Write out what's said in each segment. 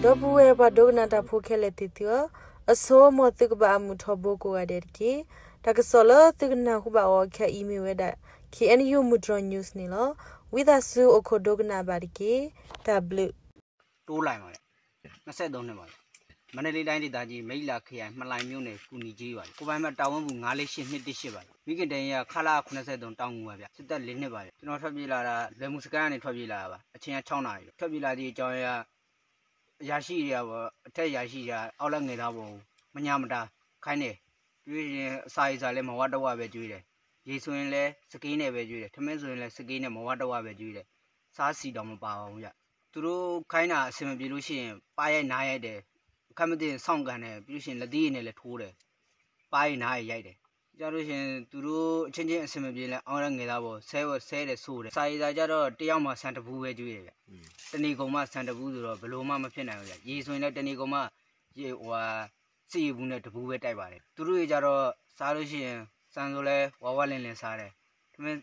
Dobuwe ba dognata pokele titio, a so mo thigba mutoboko adeki, takasolo thigna huba or ka imi weda, ki any you mudron news nilo, with a su okodogna badiki, tablu. 2 line 23နှစ်ပါမန္တလေးတိုင်းဒေသကြီးမိလာခရိုင်မှလိုင်မြို့နယ်ကူနီကြီးပါကိုပိုင်းမှာတာဝန်မှု948နှစ်18ပါမိခင်တန်ရခလာ83တောင်းငူပါဗျစစ်တပ်4နှစ်ပါကျွန်တော်ထွက်ပြေးလာတာလွယ်မှုစကန်ကနေထွက်ပြေးလာတာပါအချိန်က6နာရီထွက်ပြေးလာသည့်အကြောင်းအရာရှိရပေါ့အထက်ရာရှိရအောက်လက်ငယ်သားပုံမညာမတာခိုင်းတယ်ကျွေးရင်အစာရစာလဲမဝတော့ပဲကျွေးတယ်ရေဆိုရင်လဲစကင်းနဲ့ပဲကျွေးတယ်ထမင်းဆိုရင်လဲစကင်းနဲ့မဝတော့ပဲကျွေးတယ်စားစီတော့မပါအောင်ဗျသူတို့ခိုင်းတာအစင်မပြေလို့ရှိရင်ပါရိုက်နားရိုက်တယ်အခက်မသိစောင့်ကန်တယ်ပြီးလို့ရှိရင်လက်သေးရည်နဲ့လည်းထိုးတယ်ပါရိုက်နားရိုက်တယ်ကြလို့ရှိရင်သူတို့အချင်းချင်းအစင်မပြေလဲအောင်းရငယ်သားပေါ်ဆဲတယ်ဆိုတယ်စာရည်စာကြတော့တယောက်မှဆန်တဘူးပဲကျွေးတယ်ဗျတဏီကုံမှဆန်တဘူးဆိုတော့ဘလို့မှမဖြစ်နိုင်ဘူးဗျရေဆိုရင်လည်းတဏီကုံမှရေစီရဘူးနဲ့တဘူးပဲတိုက်ပါတယ်သူတို့ကြတော့စားလို့ရှိရင်ဆန်ဆိုလဲဝါလင်းစားတယ်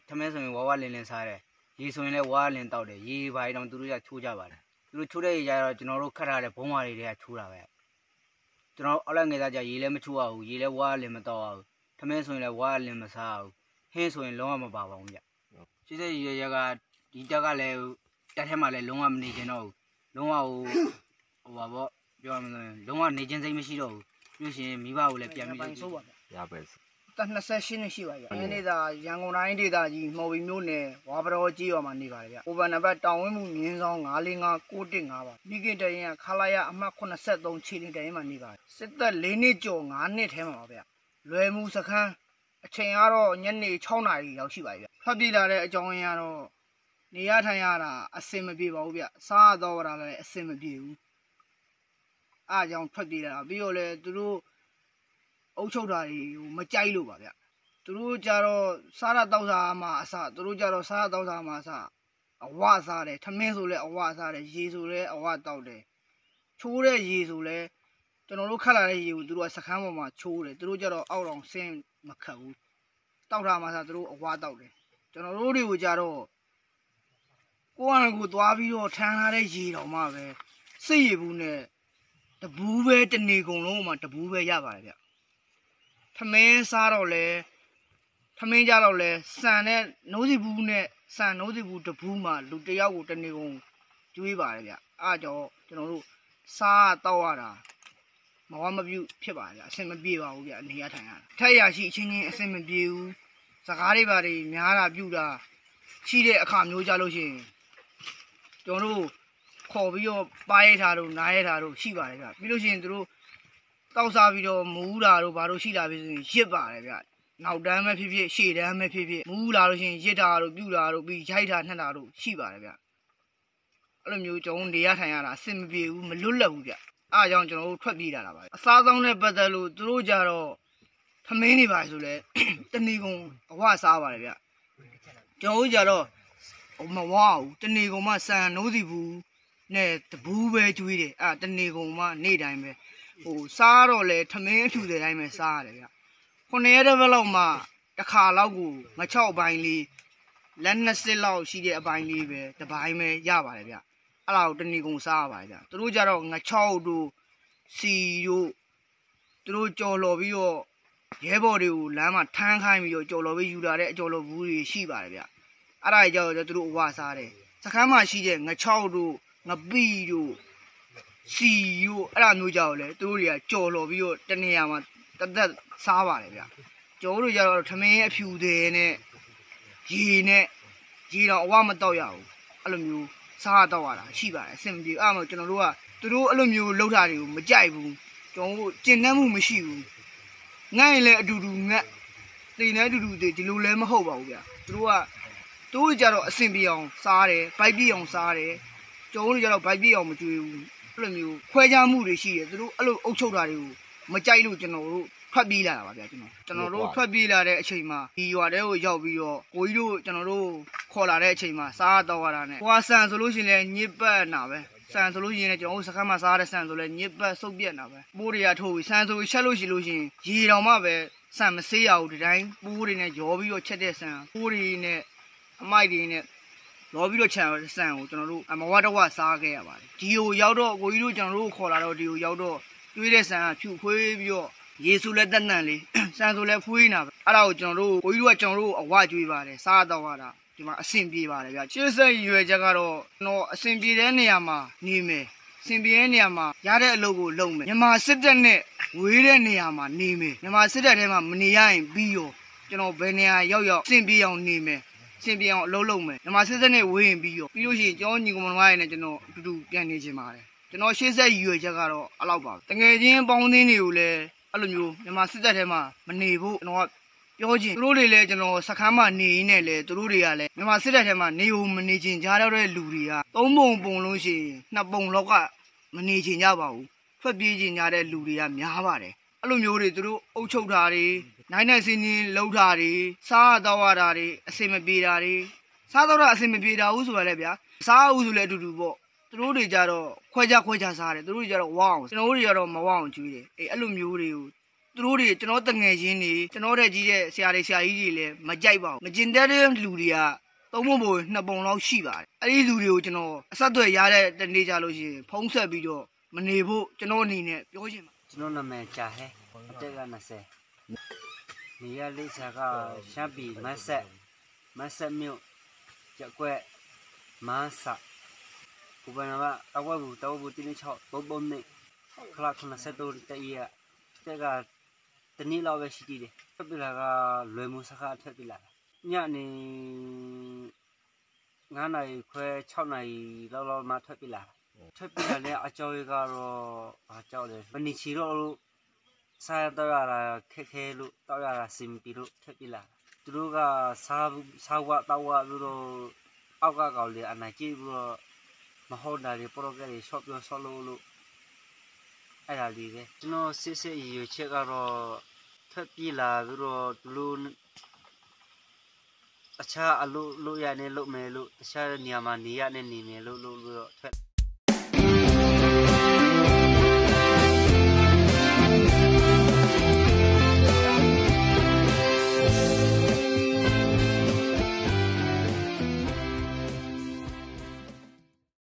ထမင်းဆိုရင်ဝါလင်းစားတယ်ရေဆိုရင်လည်းဝါလင်းတောက်တယ်ရေပါရီတောင်သူတို့ကချိုးကြပါတယ်သူတို့ချိုးတဲ့ရေကြတော့ကျွန်တော်တို့ခတ်ထားတဲ့ဘုံဝါတွေကချိုးတာပဲကျွန်တော်အောက်လက်ငယ်သားကြရေလည်းမချိုးရဘူးရေလည်းဝါလင်းမတောက်ရဘူးထမင်းဆိုရင်လည်းဝါလင်းမစားဘူးဟင်းဆိုရင်လုံးဝမပါပါဘူးဗျရှိတဲ့ရေရကဒီတက်ကလည်းတက်ထဲမှာလည်းလုံးဝမနေကျင်တော့ဘူးလုံးဝဟိုပါပေါ့ပြောရမယ်ဆိုရင်လုံးဝနေကျင်စိတ်မရှိတော့ဘူးပြီးရှင်မိဘကိုလည်းပြန်ပြီးဆိုးပါဗျရပါတ28နှစ်ရှိပါရဲ့။နေ့သာရန်ကုန်တိုင်းဒေသကြီးမော်ဘီမြို့နယ်ဝါပတော်ကြီးရွာမှာနေပါတယ်ဗျ။ဟိုဘန်နံပါတ်တောင်ဝင်းမှုမြင်းဆောင်945ပါ။မိခင်တရင်ကခလာရအမှတ်83ခြေလင်းတရင်မှာနေပါတယ်။စစ်သက်4နှစ်ကျော်5နှစ်ထဲမှာပါဗျ။လွယ်မှုစခန်းအချိန်ကတော့ညနေ6နာရီရောက်ရှိပါပြီဗျ။ထွက်ပြေးလာတဲ့အကြောင်းရင်းကတော့နေရထိုင်ရတာအဆင်မပြေပါဘူးဗျ။စားတော့တာလည်းအဆင်မပြေဘူး။အားကြောင့်ထွက်ပြေးလာတာပြီးတော့လည်းသူတို့အုပ်ချုပ်တာတွေကိုမကြိုက်လို့ပါဗျသူတို့ကြတော့စားရတောက်စားမှာအစသူတို့ကြတော့စားရတောက်စားမှာအစအဝစားတယ်ထမင်းဆိုလဲအဝစားတယ်ရေဆိုလဲအဝတောက်တယ်ချိုးတဲ့ရေဆိုလဲကျွန်တော်တို့ခတ်လာတဲ့ရေကိုသူတို့ကစခန်းပေါ်မှာချိုးတယ်သူတို့ကြတော့အောက်တော်ဆင်းမခတ်ဘူးတောက်ထားမှာစသူတို့အဝတောက်တယ်ကျွန်တော်တို့တွေကိုကြတော့ကိုယ့်အကူသွားပြီးတော့ထမ်းထားတဲ့ရေတော်မှပဲစိတ်ရဘူးနဲ့တဘူးပဲတနေကုန်လုံးမှာတဘူးပဲရပါတယ်ဗျထမင်းစားတော့လဲထမင်းကြတော့လဲစံနဲ့နိုးစီဘူးနဲ့စံနိုးစီဘူးတဘူးမှာလူတယောက်ကိုတနေကုန်ကျွေးပါတယ်ဗျအားကြောင့်ကျွန်တော်တို့စားတောက်ရတာမဝမပြုတ်ဖြစ်ပါတယ်ဗျအဆင်မပြေပါဘူးဗျအနေရထိုင်ရတာထက်ရရှိအချင်းချင်းအဆင်မပြေဘူးစကားတွေပါတွေများတာပြုတာရှိတဲ့အခါမျိုးကြလို့ရှိရင်ကျွန်တော်တို့ခေါ်ပြီးတော့ပါရိုက်ထားတို့နားရိုက်ထားတို့ရှိပါတယ်ဗျပြီးလို့ရှိရင်တို့တောက်စားပြီးတော့မူးလာတို့ဘာလို့ရှိလာပြီဆိုရင်ရစ်ပါတယ်ဗျနောက်တန်းပဲဖြစ်ဖြစ်ရှေ့တန်းပဲဖြစ်ဖြစ်မူးလာလို့ရှိရင်ရစ်တာတို့ပြုတ်တာတို့ပြီးရိုက်တာနှက်တာတို့ရှိပါတယ်ဗျအဲ့လိုမျိုးကျွန်တော်နေရထိုင်ရတာအဆင်မပြေဘူးမလွတ်လပ်ဘူးဗျအားကြောင့်ကျွန်တော်တို့ထွက်ပြေးလာတာပါအစားဆုံးနဲ့ပတ်သက်လို့တို့ကြတော့ထမင်းနေပါဆိုလဲတဏီကုံအဝစားပါတယ်ဗျကျွန်တော်ကြတော့မဝဘူးတဏီကုံမှစံနိုးစီဘူးနဲ့တဘူးပဲကျွေးတယ်အဲ့တဏီကုံမှနေ့တိုင်းပဲဟိုစားတော့လဲထမင်းအထူတဲ့တိုင်းပဲစားရတယ်ဗျ9ရက်တစ်ပတ်လောက်မှတစ်ခါလောက်ကိုငချောက်ပိုင်းလေးလက်20လောက်ရှိတဲ့အပိုင်းလေးပဲတပိုင်းပဲရပါတယ်ဗျအဲ့ဒါကိုတဏီကုံစားရပါတယ်ဗျသူတို့ကြတော့ငချောက်တို့စီတို့သူတို့ကြော်လော်ပြီးတော့ရဲဘော်တွေကိုလမ်းမှာထမ်းခိုင်းပြီးတော့ကြော်လော်ပြီးယူလာတဲ့အကြော်လော်ဘူးတွေရှိပါတယ်ဗျအဲ့ဒါကြောင့်သူတို့အဝစားတယ်စခန်းမှာရှိတဲ့ငချောက်တို့ငပိတို့စီရို့အဲ့ဒါမျိုးကြောက်လဲသူတို့တွေကကြော်လော်ပြီးတော့တနေရာမှာတသက်စားပါတယ်ဗျကျော်တို့ကြတော့ထမင်းအဖြူသေးနဲ့ရေနဲ့ရေတော့အဝမတော့ရဘူးအဲ့လိုမျိုးစားတော့ရတာရှိပါတယ်အဆင်ပြေအဲ့မှာကျွန်တော်တို့ကသူတို့အဲ့လိုမျိုးလှုပ်တာတွေကိုမကြိုက်ဘူးကျွန်တော်တို့ကျင့်နှံ့မှုမရှိဘူးငတ်ရင်လည်းအတူတူငတ်တိမ်နဲ့အတူတူဒီလိုလည်းမဟုတ်ပါဘူးဗျသူတို့ကြတော့အဆင်ပြေအောင်စားတယ်ဗိုက်ပြေအောင်စားတယ်ကျော်တို့ကြတော့ဗိုက်ပြေအောင်မကြွေးဘူးအဲ့လိုမျိုးခွဲခြားမှုတွေရှိတယ်သူတို့အဲ့လိုအုပ်ချုပ်တာတွေကိုမကြိုက်လို့ကျွန်တော်တို့ထွက်ပြေးလာတာပါဗျာကျွန်တော်တို့ထွက်ပြေးလာတဲ့အချိန်မှာဒီရွာတဲကိုရောက်ပြီးတော့ကိုကြီးတို့ကျွန်တော်တို့ခေါ်လာတဲ့အချိန်မှာစားတော့ရတာနဲ့ဟွာဆန်ဆိုလို့ရှိရင်လည်းညစ်ပတ်နာပဲဆန်ဆိုလို့ရှိရင်လည်းကျွန်တော်တို့စခန်းမှာစားတဲ့ဆန်ဆိုလည်းညစ်ပတ်စုပ်ပြက်နာပဲပိုးတွေကထိုးပြီးဆန်ဆိုချက်လို့ရှိလို့ရှိရင်ရေတောင်မှပဲဆန်မဆေးရဘူးဒီတိုင်းပိုးတွေနဲ့ရောပြီးတော့ချက်တဲ့ဆန်ပိုးတွေနဲ့အမိုက်တွေနဲ့ လောပြီးတော့ခြံဆန်ကိုကျွန်တော်တို့မဝတဝစားခဲ့ရပါတယ်ဒီကိုရောက်တော့ကိုကြီးတို့ကျွန်တော်တို့ခေါ်လာတော့ဒီကိုရောက်တော့တွေးတဲ့ဆန်ကဖြူဖွေးပြီးတော့ရေဆိုလဲတက်တန့်လေးဆန်ဆိုလဲဖွေးနေတာပဲအဲ့ဒါကိုကျွန်တော်တို့ကိုကြီးတို့ကကျွန်တော်တို့အဝကျွေးပါတယ်စားတော့ရတာဒီမှာအဆင်ပြေပါတယ်ဗျရှေ့ဆက်ရွယ်ချက်ကတော့ကျွန်တော်အဆင်ပြေတဲ့နေရာမှာနေမယ်အဆင်ပြေတဲ့နေရာမှာရတဲ့အလုပ်ကိုလုပ်မယ်မြန်မာစစ်တပ်နဲ့ဝေးတဲ့နေရာမှာနေမယ်မြန်မာစစ်တပ်ထဲမှာမနေရရင်ပြီးရောကျွန်တော်ဘယ်နေရာရောက်အဆင်ပြေအောင်နေမယ်အဆင်ပြေအောင်အလုပ်လုပ်မယ်မြန်မာစစ်တပ်နဲ့ဝေးရင်ပြီးရောပြီးလို့ရှိရင်ကျွန်တော်ညီကောင်မတို့နဲ့ကျွန်တော်အတူတူပြန်နေချင်ပါတယ်ကျွန်တော်ရှေ့ဆက်ရွယ်ချက်ကတော့အဲ့လောက်ပါတကယ်ချင်းပေါင်းသင်းတွေကိုလည်းအဲ့လိုမျိုးမြန်မာစစ်တပ်ထဲမှာမနေဖို့ကျွန်တော်ကပြောချင်သူတို့တွေလည်းကျွန်တော်စခန်းမှာနေရင်းနဲ့လည်းသူတို့တွေကလည်းမြန်မာစစ်တပ်ထဲမှာနေဖို့မနေချင်ကြတော့တဲ့လူတွေကသုံးပုံလို့ရှိရင်နှစ်ပုံလောက်ကမနေချင်ကြပါဘူးထွက်ပြေးချင်ကြတဲ့လူတွေကများပါတယ်အဲ့လိုမျိုးတွေသူတို့အုပ်ချုပ်တာတွေနိုင်နိုင်စင်းစင်းလှုပ်တာတွေစားတော့ရတာတွေအစင်မပြေတာတွေစားတော့အစင်မပြေတာဘူးဆိုတာလည်းဗျာစားဦးဆိုလည်းအတူတူပေါ့သူတို့တွေကြတော့ခွဲခြားစားတယ်သူတို့တွေကြတော့ဝအောင်ကျွန်တော်တို့တွေကြတော့မဝအောင်ကျွေးတယ်အဲ့လိုမျိုးတွေကိုသူတို့တွေကျွန်တော်တငယ်ချင်းတွေကျွန်တော်တဲ့ကြီးတဲ့ဆရာကြီးတွေလည်းမကြိုက်ပါဘူးမကျင်တဲ့လူတွေကသုံးပုံနှစ်ပုံလောက်ရှိပါတယ်အဲ့ဒီလူတွေကိုကျွန်တော်အဆက်အသွယ်ရတဲ့တနေ့ကြလို့ရှိရင်ဖုံးဆက်ပြီးတော့မနေဖို့ကျွန်တော်အနေနဲ့ပြောချင်ပါကျွန်တော်နာမည်ကြာဟဲအသက်က20နေရလေးစားကရှမ်းပြည်မတ်ဆက်မြို့ရက်ွက်မန်းဆာကိုဘနာကအဝဘူးတောဘူးတင်း6ပုံနေခလာ93တည်းရတက်ကတနည်းလောက်ပဲရှိသေးတယ်ထပ်ပြလာကလွယ်မှုစကားထပ်ပြလာညနေ9နာရီခွဲ6နာရီလောက်မှထပ်ပြလာတဲ့အကြောင်းကတော့အကြောင်းလေမနီချီတော့လို့စားတော့ရတာခဲလို့တော့ရတာစင်ပြီးလို့ထပ်ပြလာသူတို့ကစားဝတော့ဝလို့အောက်ကကောင်လေအနိုင်ကြည့်ပြီးတော့မဟုတ်တာတွေပရိုဂရမ်ရှော့ပြောဆော့လို့အဲ့ဒါလေးပဲကျွန်တော်စစ်ရွေချက်ကတော့ထပ်ပြလာပြီးတော့သူတို့တခြားအလုပ်လုပ်ရနေလုပ်မယ်လို့တခြားနေရာမှာနေရနေနေမယ်လို့ထွက်